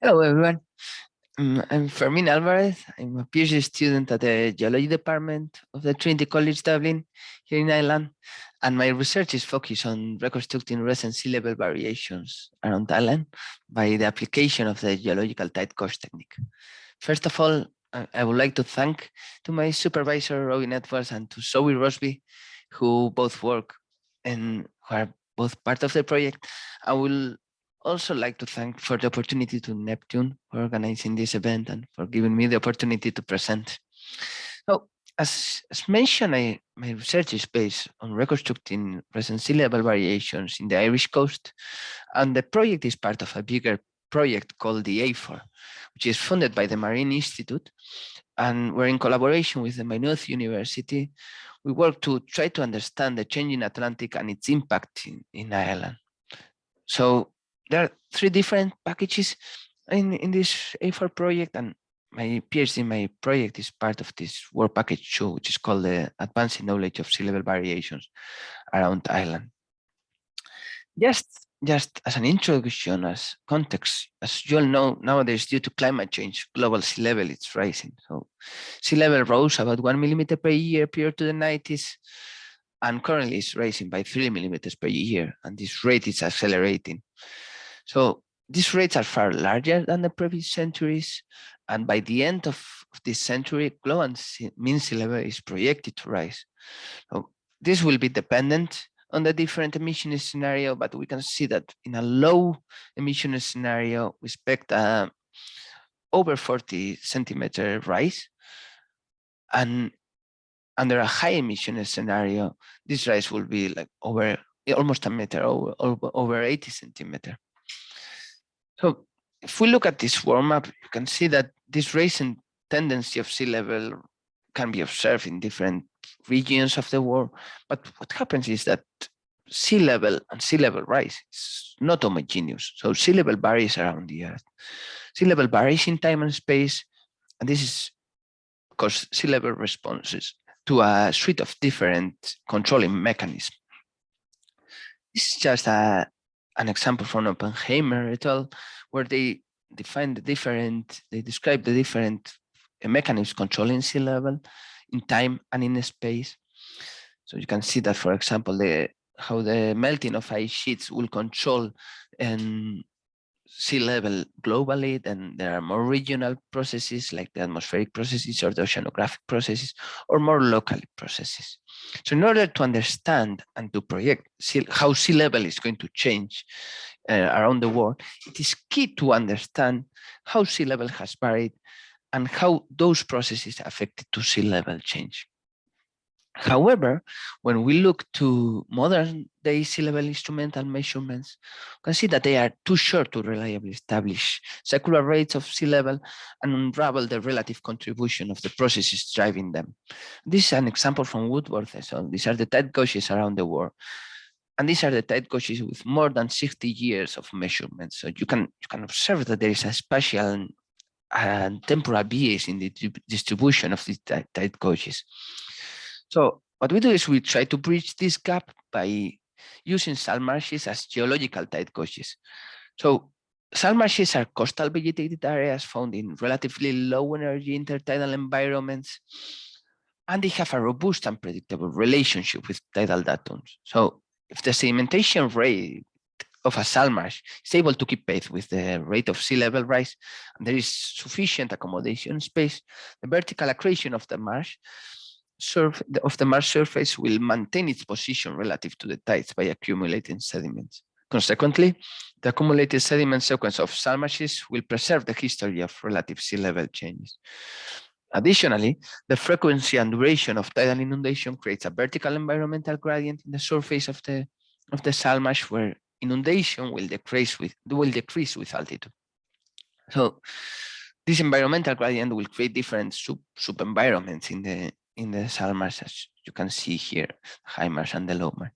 Hello, everyone. I'm FerminAlvarez. I'm a PhD student at the Geology Department of the Trinity College Dublin here in Ireland, and my research is focused on reconstructing recent sea level variations around Ireland by the application of the geological tide course technique. First of all, I would like to thank to my supervisor, Robin Edwards, and to Zoe Rosby, who both work and who are both part of the project. I will also like to thank for the opportunity to Neptune for organizing this event and for giving me the opportunity to present. So, as mentioned, my research is based on reconstructing recent sea level variations in the Irish coast, and the project is part of a bigger project called the A4, which is funded by the Marine Institute, and we're in collaboration with the Maynooth University. We work to try to understand the changing Atlantic and its impact in Ireland. So there are three different packages in this A4 project, and my PhD project is part of this work package 2, which is called the Advancing Knowledge of Sea Level Variations around Ireland. Just as an introduction, as context, as you all know, nowadays due to climate change, global sea level is rising. So sea level rose about 1 millimeter per year prior to the 90s, and currently is rising by 3 millimeters per year, and this rate is accelerating. So these rates are far larger than the previous centuries, and by the end of this century, global mean sea level is projected to rise. So this will be dependent on the different emission scenario, but we can see that in a low emission scenario, we expect over 40 centimeter rise, and under a high emission scenario, this rise will be like over almost a meter, over 80 centimeter. So if we look at this warm up, you can see that this rising tendency of sea level can be observed in different regions of the world. But what happens is that sea level and sea level rise is not homogeneous. So sea level varies around the Earth. Sea level varies in time and space, and this is because sea level responses to a suite of different controlling mechanisms. This is just an example from Oppenheimer et al., where they describe the different mechanisms controlling sea level in time and in space. So you can see that, for example, how the melting of ice sheets will control sea level globally. Then there are more regional processes like the atmospheric processes or the oceanographic processes, or more local processes. So in order to understand and to project how sea level is going to change around the world, it is key to understand how sea level has varied and how those processes affected to sea level change. However, when we look to modern day sea level instrumental measurements, we can see that they are too short to reliably establish secular rates of sea level and unravel the relative contribution of the processes driving them. This is an example from Woodworth. So these are the tide gauges around the world. And these are the tide gauges with more than 60 years of measurements. So you can observe that there is a spatial and temporal bias in the distribution of these tide gauges. So what we do is we try to bridge this gap by using saltmarshes as geological tide gauges. So saltmarshes are coastal vegetated areas found in relatively low energy intertidal environments, and they have a robust and predictable relationship with tidal datums. So if the sedimentation rate of a saltmarsh is able to keep pace with the rate of sea level rise, and there is sufficient accommodation space, the vertical accretion of the marsh surface will maintain its position relative to the tides by accumulating sediments. Consequently, the accumulated sediment sequence of saltmarshes will preserve the history of relative sea level changes. Additionally, the frequency and duration of tidal inundation creates a vertical environmental gradient in the surface of the saltmarsh, where inundation will decrease with altitude. So this environmental gradient will create different sub-environments in the saltmarsh, as you can see here, high marsh and the low marsh.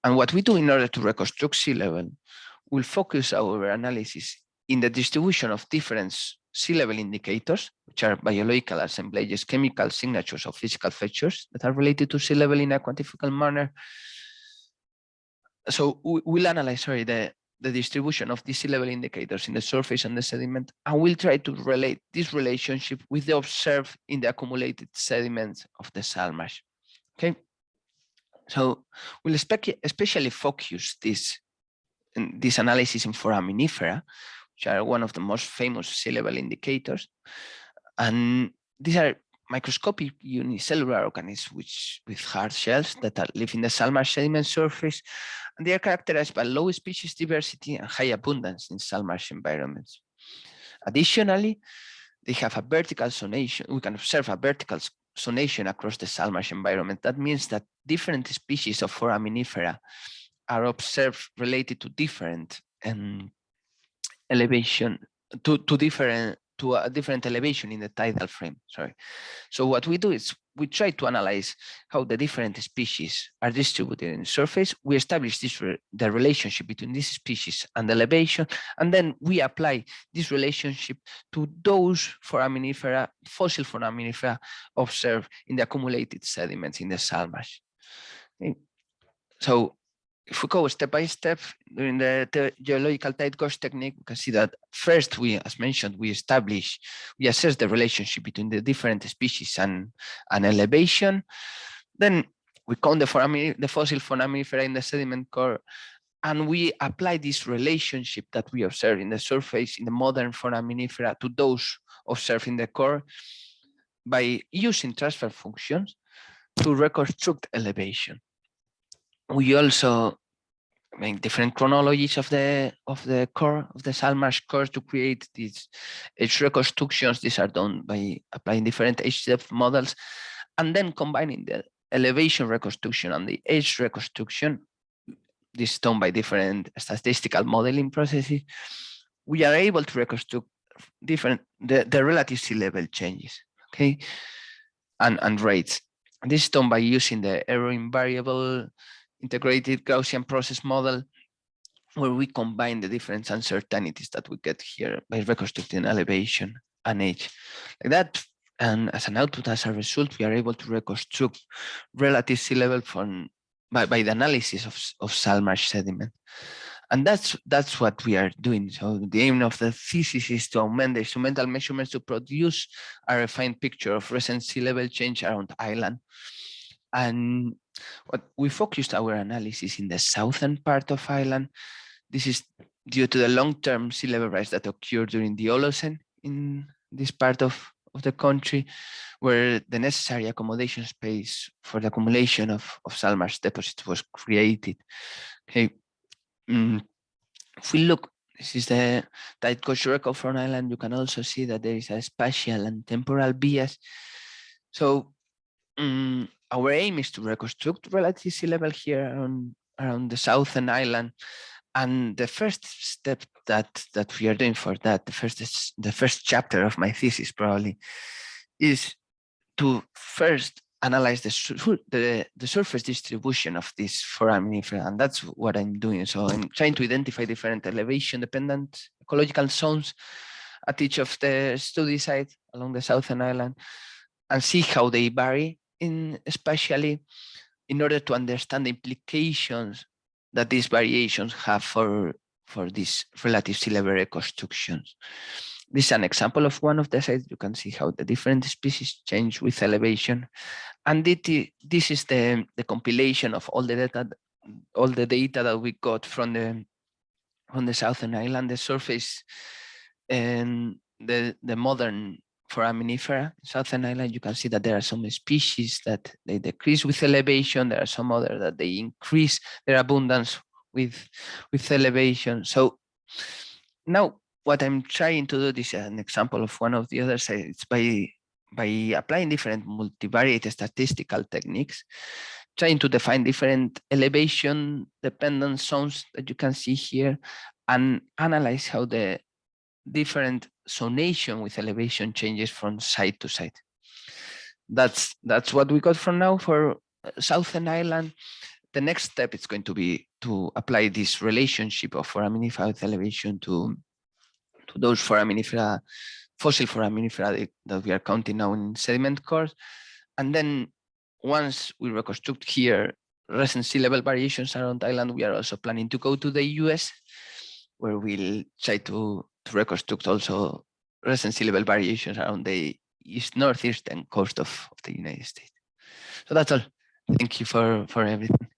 And what we do in order to reconstruct sea level, we'll focus our analysis in the distribution of different sea level indicators, which are biological assemblages, chemical signatures of physical features that are related to sea level in a quantifiable manner. So we'll analyze, the the distribution of the sea level indicators in the surface and the sediment, and we'll try to relate this relationship with the observed in the accumulated sediments of the Saltmarsh. Okay, so we'll especially focus this analysis in foraminifera, which are one of the most famous sea level indicators, and these are microscopic unicellular organisms with hard shells that live in the Saltmarsh sediment surface, and they are characterized by low species diversity and high abundance in Saltmarsh environments. Additionally, they have a vertical zonation. We can observe a vertical zonation across the Saltmarsh environment. That means that different species of foraminifera are observed related to different elevation, to a different elevation in the tidal frame. Sorry. So what we do is we try to analyze how the different species are distributed in the surface. We establish the relationship between these species and the elevation, and then we apply this relationship to those foraminifera, fossil foraminifera observed in the accumulated sediments in the Saltmarsh. Okay. So if we go step by step during the geological tide gauge technique, we can see that first as mentioned, we assess the relationship between the different species and elevation. Then we count the fossil foraminifera in the sediment core, and we apply this relationship that we observe in the surface in the modern foraminifera to those observed in the core by using transfer functions to reconstruct elevation. We also make different chronologies of the core of the Saltmarsh core to create these edge reconstructions. These are done by applying different edge depth models, and then combining the elevation reconstruction and the edge reconstruction. This is done by different statistical modeling processes. We are able to reconstruct the relative sea level changes, okay, and rates. And this is done by using the error invariable integrated Gaussian process model, where we combine the different uncertainties that we get here by reconstructing elevation and age. Like that, and as an output, as a result, we are able to reconstruct relative sea level by the analysis of Saltmarsh sediment. And that's what we are doing. So the aim of the thesis is to augment the instrumental measurements to produce a refined picture of recent sea level change around island. And what we focused our analysis in the southern part of Ireland. This is due to the long-term sea level rise that occurred during the Holocene in this part of the country, where the necessary accommodation space for the accumulation of Saltmarsh deposits was created. Okay. If we look, this is the tide gauge record for an island. You can also see that there is a spatial and temporal bias. So our aim is to reconstruct relative sea level here around the southern island, and the first step that we are doing for that, the first chapter of my thesis probably, is to first analyze the surface distribution of this foraminifera, and that's what I'm doing. So I'm trying to identify different elevation-dependent ecological zones at each of the study sites along the southern island, and see how they vary especially in order to understand the implications that these variations have for these relative sea level reconstructions. This is an example of one of the sites. You can see how the different species change with elevation, and this is the compilation of all the data that we got from the southern island, the surface, and the modern foraminifera southern island. You can see that there are some species that they decrease with elevation. There are some other that they increase their abundance with elevation. So now what I'm trying to do, this is an example of one of the other sites, by applying different multivariate statistical techniques, trying to define different elevation dependent zones that you can see here, and analyze how the different zonation with elevation changes from site to site. That's what we got from now for southern island. The next step is going to be to apply this relationship of foraminifera with elevation to those foraminifera, fossil foraminifera that we are counting now in sediment cores. And then once we reconstruct here recent sea level variations around island, we are also planning to go to the US where we'll try to reconstruct also recent sea level variations around the northeastern coast of the United States. So that's all. Thank you for everything.